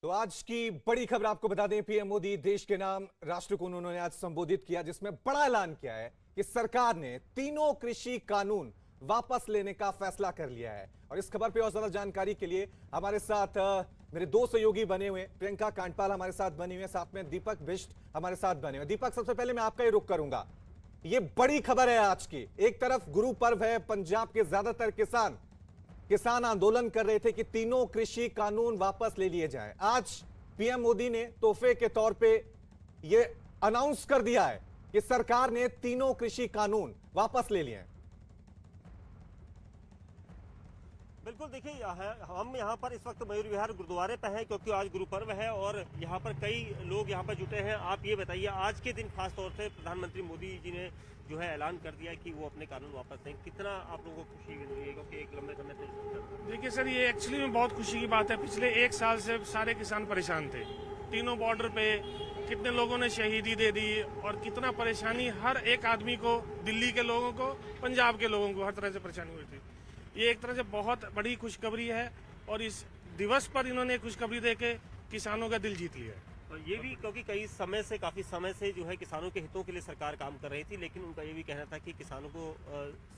तो आज की बड़ी खबर आपको बता दें, पीएम मोदी देश के नाम राष्ट्र को उन्होंने आज संबोधित किया, जिसमें बड़ा ऐलान किया है कि सरकार ने तीनों कृषि कानून वापस लेने का फैसला कर लिया है। और इस खबर पे और ज्यादा जानकारी के लिए हमारे साथ मेरे दो सहयोगी बने हुए, प्रियंका कांडपाल हमारे साथ बनी हुई है, साथ में दीपक बिष्ट हमारे साथ बने हुए। दीपक, सबसे पहले मैं आपका ही रुख करूंगा। ये बड़ी खबर है आज की। एक तरफ गुरु पर्व है, पंजाब के ज्यादातर किसान आंदोलन कर रहे थे कि तीनों कृषि कानून वापस ले लिए जाएं। आज पीएम मोदी ने तोहफे के तौर पे यह अनाउंस कर दिया है कि सरकार ने तीनों कृषि कानून वापस ले लिए हैं। बिल्कुल, देखिए हम यहाँ पर इस वक्त मयूर विहार गुरुद्वारे पे हैं क्योंकि आज गुरु पर्व है और यहाँ पर कई लोग यहाँ पर जुटे हैं। आप ये बताइए, आज के दिन खास तौर से प्रधानमंत्री मोदी जी ने जो है ऐलान कर दिया कि वो अपने कानून वापस दें, कितना आप लोगों को खुशी मिल रही है? क्योंकि एक लंबे समय से देखिए सर, ये एक्चुअली में बहुत खुशी की बात है। पिछले एक साल से सारे किसान परेशान थे। तीनों बॉर्डर पे कितने लोगों ने शहीदी दे दी और कितना परेशानी हर एक आदमी को, दिल्ली के लोगों को, पंजाब के लोगों को, हर तरह से परेशानी हुई थी। ये एक तरह से बहुत बड़ी खुशखबरी है और इस दिवस पर इन्होंने खुशखबरी देके किसानों का दिल जीत लिया है। और ये भी क्योंकि काफी समय से जो है किसानों के हितों के लिए सरकार काम कर रही थी, लेकिन उनका ये भी कहना था कि किसानों को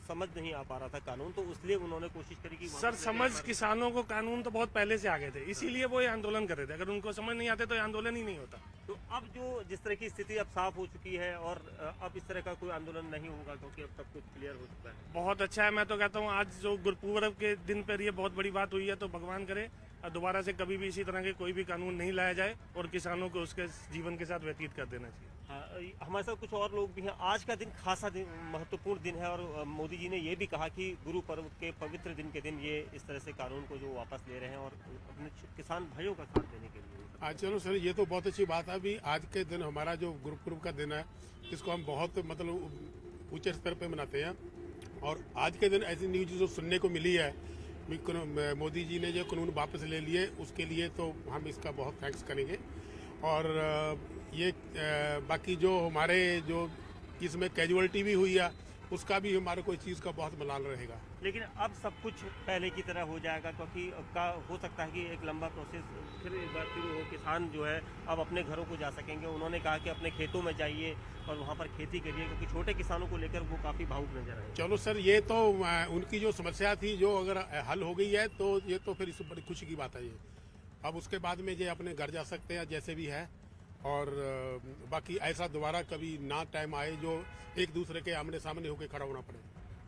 समझ नहीं आ पा रहा था कानून, तो इसलिए उन्होंने कोशिश करी कि सर समझ किसानों को कानून तो बहुत पहले से आ गए थे, इसीलिए वो ये आंदोलन कर रहे थे। अगर उनको समझ नहीं आते तो ये आंदोलन ही नहीं होता। तो अब जो जिस तरह की स्थिति अब साफ हो चुकी है और अब इस तरह का कोई आंदोलन नहीं होगा क्योंकि अब सब कुछ क्लियर हो चुका है। बहुत अच्छा है। मैं तो कहता हूँ आज जो गुरुपूर्व के दिन पर ये बहुत बड़ी बात हुई है, तो भगवान करे दोबारा से कभी भी इसी तरह के कोई भी कानून नहीं लाया जाए और किसानों को उसके जीवन के साथ व्यतीत कर देना चाहिए। हमारे साथ कुछ और लोग भी हैं। आज का दिन खासा दिन, महत्वपूर्ण दिन है और मोदी जी ने ये भी कहा कि गुरु पर्व के पवित्र दिन के दिन ये इस तरह से कानून को जो वापस ले रहे हैं और अपने किसान भाइयों का साथ देने के लिए। चलो सर, ये तो बहुत अच्छी बात है। अभी आज के दिन हमारा जो गुरुपुरब का दिन है, इसको हम बहुत मतलब ऊंचे स्तर पे मनाते हैं। और आज के दिन ऐसी न्यूज जो सुनने को मिली है, मोदी जी ने जो कानून वापस ले लिए, उसके लिए तो हम इसका बहुत थैंक्स करेंगे। और ये बाकी जो हमारे जो इसमें कैजुअलिटी भी हुई है, उसका भी हमारे कोई चीज़ का बहुत मलाल रहेगा। लेकिन अब सब कुछ पहले की तरह हो जाएगा क्योंकि हो सकता है कि एक लंबा प्रोसेस फिर एक बार शुरू हो। किसान जो है अब अपने घरों को जा सकेंगे। उन्होंने कहा कि अपने खेतों में जाइए और वहाँ पर खेती करिए, क्योंकि छोटे किसानों को लेकर वो काफ़ी भावुक नजर आए। चलो सर, ये तो उनकी जो समस्या थी, जो अगर हल हो गई है तो ये तो फिर इस बड़ी खुशी की बात है। ये अब उसके बाद में ये अपने घर जा सकते हैं जैसे भी है। और बाकी ऐसा दोबारा कभी ना टाइम आए जो एक दूसरे के आमने सामने होकर खड़ा होना पड़े।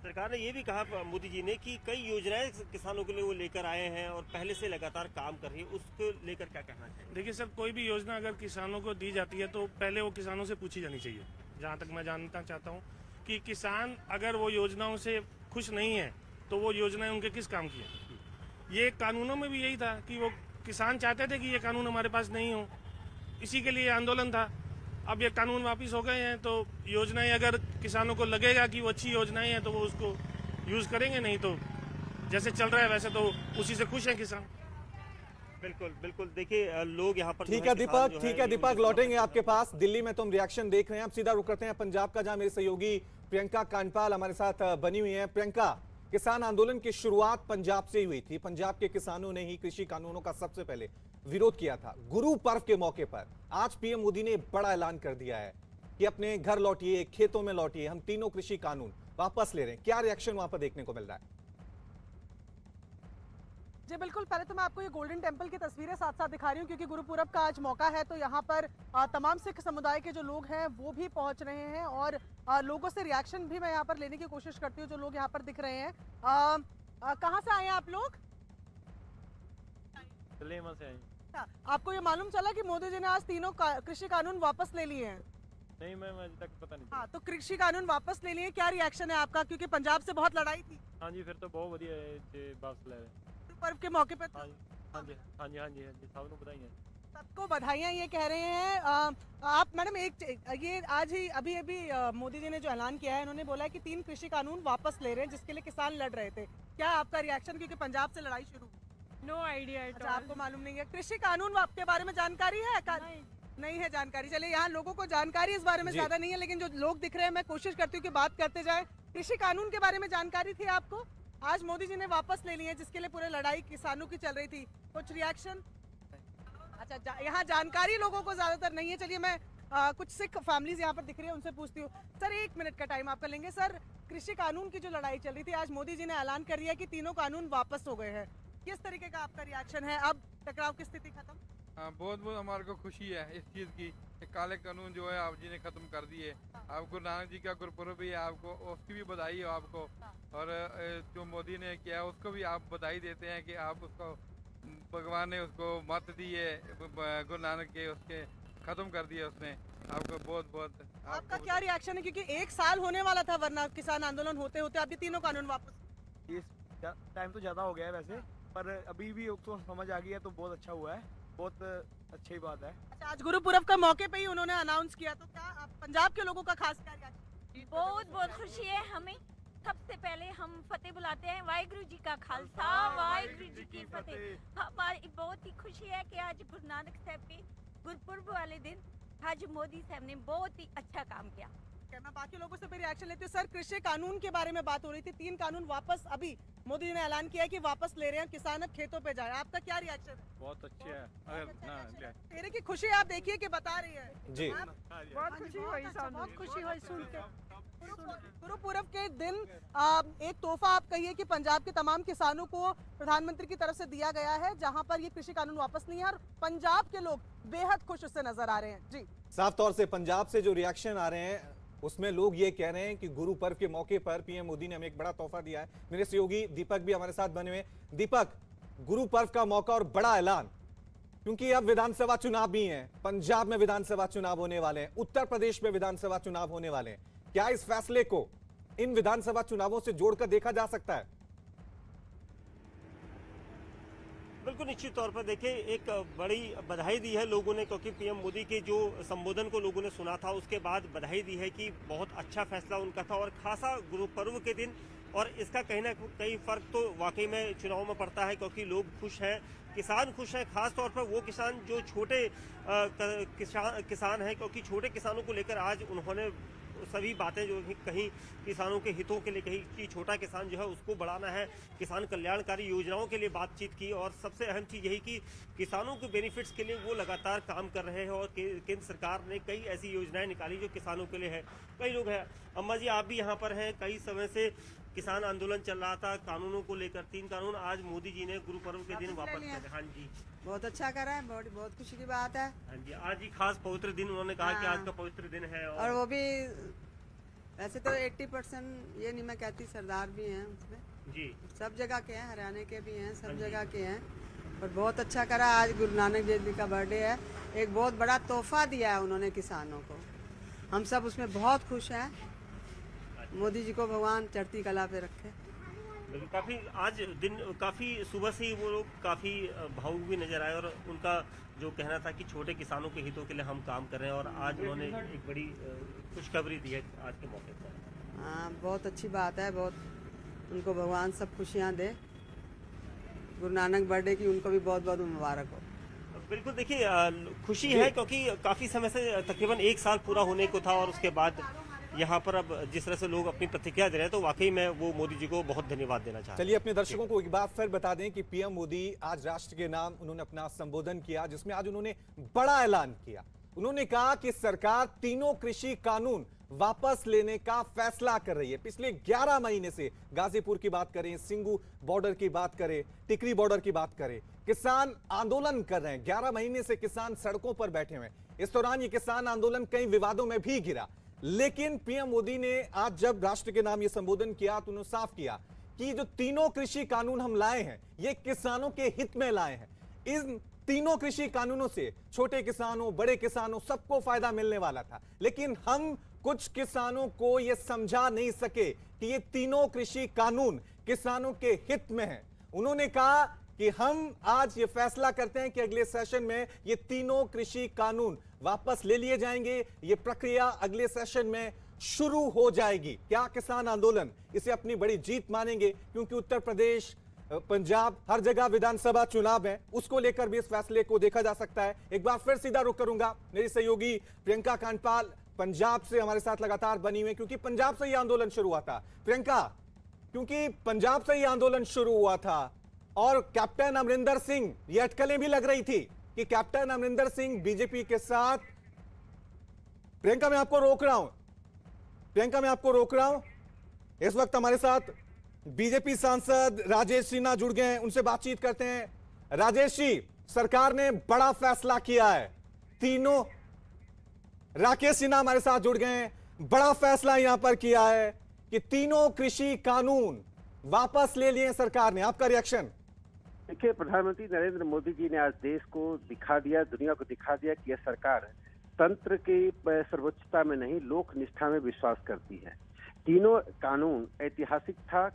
सरकार ने ये भी कहा मोदी जी ने कि कई योजनाएं किसानों के लिए वो लेकर आए हैं और पहले से लगातार काम कर रही है, उसको लेकर क्या कहना चाहिए? देखिए सर, कोई भी योजना अगर किसानों को दी जाती है तो पहले वो किसानों से पूछी जानी चाहिए। जहाँ तक मैं जानना चाहता हूँ कि किसान अगर वो योजनाओं से खुश नहीं है तो वो योजनाएं उनके किस काम की है। ये कानूनों में भी यही था कि वो किसान चाहते थे कि ये कानून हमारे पास नहीं हो, इसी के लिए आंदोलन था। अब ये कानून वापस हो गए हैं तो योजनाएं अगर किसानों को लगेगा कि वो अच्छी योजनाएं हैं तो वो उसको यूज करेंगे, नहीं तो जैसे चल रहा है वैसे तो उसी से खुश है किसान। बिल्कुल बिल्कुल, देखिए लोग यहाँ पर ठीक है दीपक, ठीक है दीपक, लौटेंगे आपके पास। दिल्ली में तुम रिएक्शन देख रहे हैं, अब सीधा रुक करते हैं पंजाब का, जहां मेरे सहयोगी प्रियंका कांडपाल हमारे साथ बनी हुई है। प्रियंका, किसान आंदोलन की शुरुआत पंजाब से ही हुई थी। पंजाब के किसानों ने ही कृषि कानूनों का सबसे पहले विरोध किया था। गुरु पर्व के मौके पर आज पीएम मोदी ने बड़ा ऐलान कर दिया है कि अपने घर लौटिए, खेतों में लौटिए, हम तीनों कृषि कानून वापस ले रहे हैं। क्या रिएक्शन वहां पर देखने को मिल रहा है? जी बिल्कुल, पहले तो मैं आपको ये गोल्डन टेम्पल की तस्वीरें साथ साथ दिखा रही हूँ क्योंकि गुरुपुरब का आज मौका है, तो यहाँ पर तमाम सिख समुदाय के जो लोग हैं वो भी पहुंच रहे हैं और लोगों से रिएक्शन भी मैं यहाँ पर लेने की कोशिश करती हूँ। जो लोग यहाँ पर दिख रहे हैं, कहाँ से आए हैं आप लोग? से आए। आपको ये मालूम चला कि मोदी जी ने आज तीनों कृषि कानून वापस ले लिए हैं? नहीं, मैं अभी तक पता नहीं। हाँ, तो कृषि कानून वापस ले लिए, क्या रिएक्शन है आपका? क्योंकि पंजाब से बहुत लड़ाई थी। हाँ जी, फिर तो बहुत बढ़िया है, वापस ले रहे। पर्व के मौके पर हाँ जी हाँ जी हाँ जी हाँ जी हाँ जी, सबको बधाइयाँ। सबको बधाइयाँ ये कह रहे हैं। आप मैडम ये आज ही अभी मोदी जी ने जो ऐलान किया है, इन्होंने बोला है कि 3 कृषि कानून वापस ले रहे हैं जिसके लिए किसान लड़ रहे थे। क्या आपका रिएक्शन, क्योंकि पंजाब से लड़ाई शुरू? No idea. अच्छा, आपको मालूम नहीं है कृषि कानून आपके बारे में जानकारी है? नहीं है जानकारी। चलिए, यहाँ लोगों को जानकारी इस बारे में ज्यादा नहीं है, लेकिन जो लोग दिख रहे हैं मैं कोशिश करती हूँ कि बात करते जाए। कृषि कानून के बारे में जानकारी थी आपको? आज मोदी जी ने वापस ले लिए जिसके लिए पूरे लड़ाई किसानों की चल रही थी, कुछ रिएक्शन? अच्छा, यहाँ जानकारी लोगों को ज्यादातर नहीं है। चलिए मैं कुछ सिख फैमिलीज यहाँ पर दिख रही है, उनसे पूछती हूँ। सर, 1 मिनट का टाइम आपका लेंगे। सर, कृषि कानून की जो लड़ाई चल रही थी, आज मोदी जी ने ऐलान कर दिया कि तीनों कानून वापस हो गए हैं। किस तरीके का आपका रिएक्शन है? अब टकराव की स्थिति खत्म? हाँ, बहुत बहुत हमारे को खुशी है इस चीज़ की कि काले कानून जो है आप जी ने ख़त्म कर दिए। आप गुरु नानक जी का गुरुपुरब भी है, आपको उसकी भी बधाई हो आपको। और जो मोदी ने किया है उसको भी आप बधाई देते हैं कि आप उसको भगवान ने उसको मत दी है, गुरु नानक के उसके ख़त्म कर दिया उसने। आपको बहुत बहुत आपका क्या रिएक्शन है? क्योंकि 1 साल होने वाला था, वरना किसान आंदोलन होते होते अब ये तीनों कानून वापस। इस टाइम तो ज़्यादा हो गया है वैसे, पर अभी भी तो समझ आ गई है तो बहुत अच्छा हुआ है, बहुत अच्छी बात है। अच्छा, आज गुरुपुरब का मौके पे ही उन्होंने अनाउंस किया, तो क्या आप पंजाब के लोगों का खास क्या रिएक्शन? बहुत बहुत खुशी है हमें। सबसे पहले हम फतेह बुलाते हैं, वाहिगुरु जी का खालसा, वाहिगुरु जी की फतेह। हमारी बहुत ही खुशी है कि आज गुरु नानक साहब के गुरुपुरब वाले दिन आज मोदी साहब ने बहुत ही अच्छा काम किया। मैं बाकी लोगों से भी रिएक्शन लेती हूँ। सर, कृषि कानून के बारे में बात हो रही थी, 3 कानून वापस अभी मोदी जी ने ऐलान किया है कि वापस ले रहे हैं, किसान अब खेतों पे जाए। आपका क्या रिएक्शन है? बहुत अच्छे है। तेरे की खुशी आप देखिए कि बता रही है जी। बहुत खुशी हुई, बहुत खुशी हुई सुन के। गुरुपुरब के दिन एक तोहफा आप कहिए कि पंजाब के तमाम किसानों को प्रधानमंत्री की तरफ से दिया गया है, जहां पर ये कृषि कानून वापस नहीं है, और पंजाब के लोग बेहद खुश उससे नजर आ रहे हैं। जी, साफ तौर से पंजाब से जो रिएक्शन आ रहे हैं उसमें लोग ये कह रहे हैं कि गुरु पर्व के मौके पर पीएम मोदी ने हमें एक बड़ा तोहफा दिया है। मेरे सहयोगी दीपक भी हमारे साथ बने हुए। दीपक, गुरु पर्व का मौका और बड़ा ऐलान, क्योंकि अब विधानसभा चुनाव भी हैं, पंजाब में विधानसभा चुनाव होने वाले हैं, उत्तर प्रदेश में विधानसभा चुनाव होने वाले हैं। क्या इस फैसले को इन विधानसभा चुनावों से जोड़कर देखा जा सकता है? बिल्कुल निश्चित तौर पर देखिए, एक बड़ी बधाई दी है लोगों ने, क्योंकि पीएम मोदी के जो संबोधन को लोगों ने सुना था उसके बाद बधाई दी है कि बहुत अच्छा फैसला उनका था, और खासा गुरु पर्व के दिन। और इसका कहीं ना कहीं फर्क तो वाकई में चुनाव में पड़ता है, क्योंकि लोग खुश हैं, किसान खुश हैं, खास तौर पर वो किसान जो छोटे किसान हैं, क्योंकि छोटे किसानों को लेकर आज उन्होंने सभी बातें जो कहीं किसानों के हितों के लिए कहीं कि छोटा किसान जो है उसको बढ़ाना है, किसान कल्याणकारी योजनाओं के लिए बातचीत की, और सबसे अहम चीज़ यही कि किसानों के बेनिफिट्स के लिए वो लगातार काम कर रहे हैं, और केंद्र सरकार ने कई ऐसी योजनाएं निकाली जो किसानों के लिए है। कई लोग हैं, अम्मा जी आप भी यहाँ पर हैं, कई समय से किसान आंदोलन चल रहा था कानूनों को लेकर, 3 कानून आज मोदी जी ने गुरु पर्व के दिन वापस कर। हाँ जी, बहुत अच्छा करा है, बहुत खुशी की बात है। हाँ जी, आज ही खास पवित्र दिन उन्होंने कहा कि आज का पवित्र दिन है, और वो भी वैसे तो 80% ये नहीं मैं कहती, सरदार भी हैं उसमें जी, सब जगह के हैं, हरियाणा के भी हैं, सब जगह के हैं, और बहुत अच्छा करा। आज गुरु नानक देव जी का बर्थडे है, एक बहुत बड़ा तोहफा दिया है उन्होंने किसानों को, हम सब उसमें बहुत खुश हैं। मोदी जी को भगवान चढ़ती कला पे रखे। काफी आज दिन काफी सुबह से ही वो लोग काफी भावुक भी नजर आए, और उनका जो कहना था कि छोटे किसानों के हितों के लिए हम काम कर रहे हैं, और आज उन्होंने एक बड़ी खुशखबरी दी है आज के मौके पर। हाँ, बहुत अच्छी बात है, बहुत उनको भगवान सब खुशियाँ दे। गुरु नानक बर्थडे की उनको भी बहुत बहुत मुबारक हो। बिल्कुल, देखिए खुशी है, क्योंकि काफी समय से तकरीबन 1 साल पूरा होने को था, और उसके बाद यहाँ पर अब जिस तरह से लोग अपनी प्रतिक्रिया दे रहे हैं, तो वाकई में वो मोदी जी को बहुत धन्यवाद देना चाहते हैं। चलिए अपने दर्शकों को एक बार फिर बता दें कि पीएम मोदी आज राष्ट्र के नाम उन्होंने अपना संबोधन किया, जिसमें आज उन्होंने बड़ा ऐलान किया। उन्होंने कहा कि सरकार तीनों कृषि कानून वापस लेने का फैसला कर रही है। पिछले 11 महीने से गाजीपुर की बात करें, सिंगू बॉर्डर की बात करें, टिकरी बॉर्डर की बात करें, किसान आंदोलन कर रहे हैं। 11 महीने से किसान सड़कों पर बैठे हुए हैं। इस दौरान ये किसान आंदोलन कई विवादों में भी घिरा, लेकिन पीएम मोदी ने आज जब राष्ट्र के नाम ये संबोधन किया तो उन्होंने साफ किया कि जो तीनों कृषि कानून हम लाए हैं ये किसानों के हित में लाए हैं। इन तीनों कृषि कानूनों से छोटे किसानों, बड़े किसानों, सबको फायदा मिलने वाला था, लेकिन हम कुछ किसानों को ये समझा नहीं सके कि ये तीनों कृषि कानून किसानों के हित में हैं। उन्होंने कहा कि हम आज ये फैसला करते हैं कि अगले सेशन में ये तीनों कृषि कानून वापस ले लिए जाएंगे। ये प्रक्रिया अगले सेशन में शुरू हो जाएगी। क्या किसान आंदोलन इसे अपनी बड़ी जीत मानेंगे? क्योंकि उत्तर प्रदेश, पंजाब, हर जगह विधानसभा चुनाव है, उसको लेकर भी इस फैसले को देखा जा सकता है। एक बार फिर सीधा रुख करूंगा, मेरी सहयोगी प्रियंका कांडपाल पंजाब से हमारे साथ लगातार बनी हुई, क्योंकि पंजाब से ये आंदोलन शुरू हुआ था। प्रियंका, क्योंकि पंजाब से ये आंदोलन शुरू हुआ था और कैप्टन अमरिंदर सिंह, ये अटकलें भी लग रही थी कि कैप्टन अमरिंदर सिंह बीजेपी के साथ। प्रियंका, मैं आपको रोक रहा हूं, प्रियंका मैं आपको रोक रहा हूं। इस वक्त हमारे साथ बीजेपी सांसद राजेश सिन्हा जुड़ गए हैं, उनसे बातचीत करते हैं। राजेश जी, सरकार ने बड़ा फैसला किया है, तीनों। राकेश सिन्हा हमारे साथ जुड़ गए हैं। बड़ा फैसला यहां पर किया है कि तीनों कृषि कानून वापस ले लिए सरकार ने। आपका रिएक्शन? देखिए, प्रधानमंत्री नरेंद्र मोदी जी ने आज देश को दिखा दिया, दुनिया को दिखा दिया कि यह सरकार तंत्र की सर्वोच्चता में नहीं, लोक निष्ठा में विश्वास करती है। तीनों कानून ऐतिहासिक था,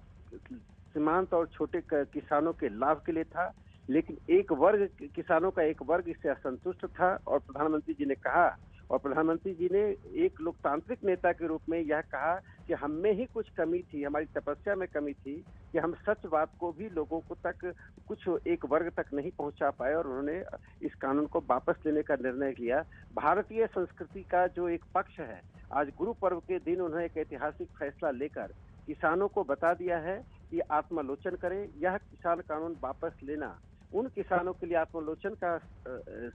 सीमांत और छोटे किसानों के लाभ के लिए था, लेकिन एक वर्ग, किसानों का एक वर्ग इससे असंतुष्ट था। और प्रधानमंत्री जी ने कहा, और प्रधानमंत्री जी ने एक लोकतांत्रिक नेता के रूप में यह कहा कि हम में ही कुछ कमी थी, हमारी तपस्या में कमी थी कि हम सच बात को भी लोगों को तक, कुछ एक वर्ग तक नहीं पहुंचा पाए, और उन्होंने इस कानून को वापस लेने का निर्णय लिया। भारतीय संस्कृति का जो एक पक्ष है, आज गुरु पर्व के दिन उन्होंने एक ऐतिहासिक फैसला लेकर किसानों को बता दिया है कि आत्मालोचन करें। यह किसान कानून वापस लेना उन किसानों के लिए आत्मालोचन का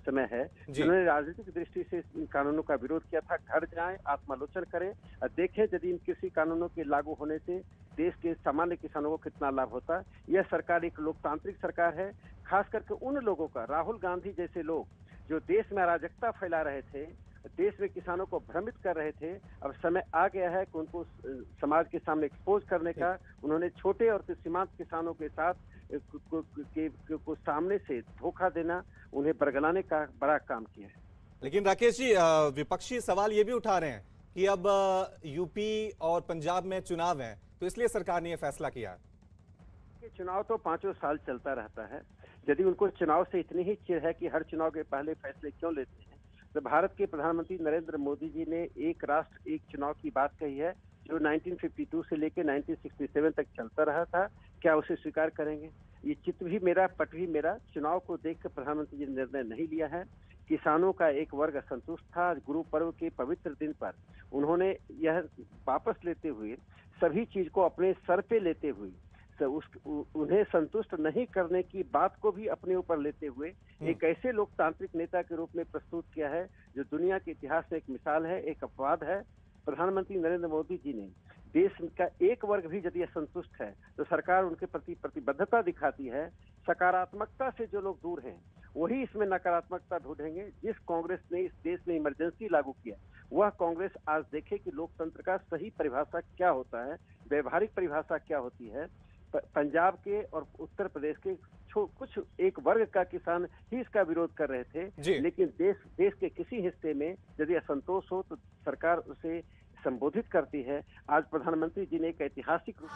समय है जिन्होंने राजनीतिक दृष्टि से इन कानूनों का विरोध किया था। घर जाएं, आत्मालोचन करें और देखें यदि इन कृषि कानूनों के लागू होने से देश के सामान्य किसानों को कितना लाभ होता है। यह सरकार एक लोकतांत्रिक सरकार है। खास करके उन लोगों का, राहुल गांधी जैसे लोग जो देश में अराजकता फैला रहे थे, देश में किसानों को भ्रमित कर रहे थे, अब समय आ गया है कि उनको समाज के सामने एक्सपोज करने का। उन्होंने छोटे और सीमांत किसानों के साथ को सामने से धोखा देना, उन्हें बरगलाने का बड़ा काम किया है। लेकिन राकेश जी, विपक्षी सवाल ये भी उठा रहे हैं कि अब यूपी और पंजाब में चुनाव हैं, तो इसलिए सरकार ने यह फैसला किया। चुनाव तो 5 साल चलता रहता है। यदि उनको चुनाव से इतनी ही चिढ़ है कि हर चुनाव के पहले फैसले क्यों लेते हैं, तो भारत के प्रधानमंत्री नरेंद्र मोदी जी ने एक राष्ट्र एक चुनाव की बात कही है, जो 1952 से लेकर 1967 तक चलता रहा था। क्या उसे स्वीकार करेंगे? ये चित्त भी मेरा, पट भी मेरा। चुनाव को देखकर प्रधानमंत्री जी ने निर्णय नहीं लिया है। किसानों का एक वर्ग असंतुष्ट था। आज गुरु पर्व के पवित्र दिन पर उन्होंने यह वापस लेते हुए, सभी चीज को अपने सर पे लेते हुए, उन्हें संतुष्ट नहीं करने की बात को भी अपने ऊपर लेते हुए एक ऐसे लोकतांत्रिक नेता के रूप में प्रस्तुत किया है जो दुनिया के इतिहास में एक मिसाल है, एक अपवाद है। प्रधानमंत्री नरेंद्र मोदी जी ने देश का एक वर्ग भी यदि असंतुष्ट है तो सरकार उनके प्रति प्रतिबद्धता दिखाती है। सकारात्मकता से जो लोग दूर हैं वही इसमें नकारात्मकता ढूंढेंगे। जिस कांग्रेस ने इस देश में इमरजेंसी लागू किया, वह कांग्रेस आज देखे कि लोकतंत्र का सही परिभाषा क्या होता है, व्यवहारिक परिभाषा क्या होती है। पंजाब के और उत्तर प्रदेश के कुछ एक वर्ग का किसान ही इसका विरोध कर रहे थे, लेकिन देश के किसी हिस्से में यदि असंतोष हो तो सरकार उसे संबोधित करती है। आज प्रधानमंत्री जी ने एक ऐतिहासिक रूप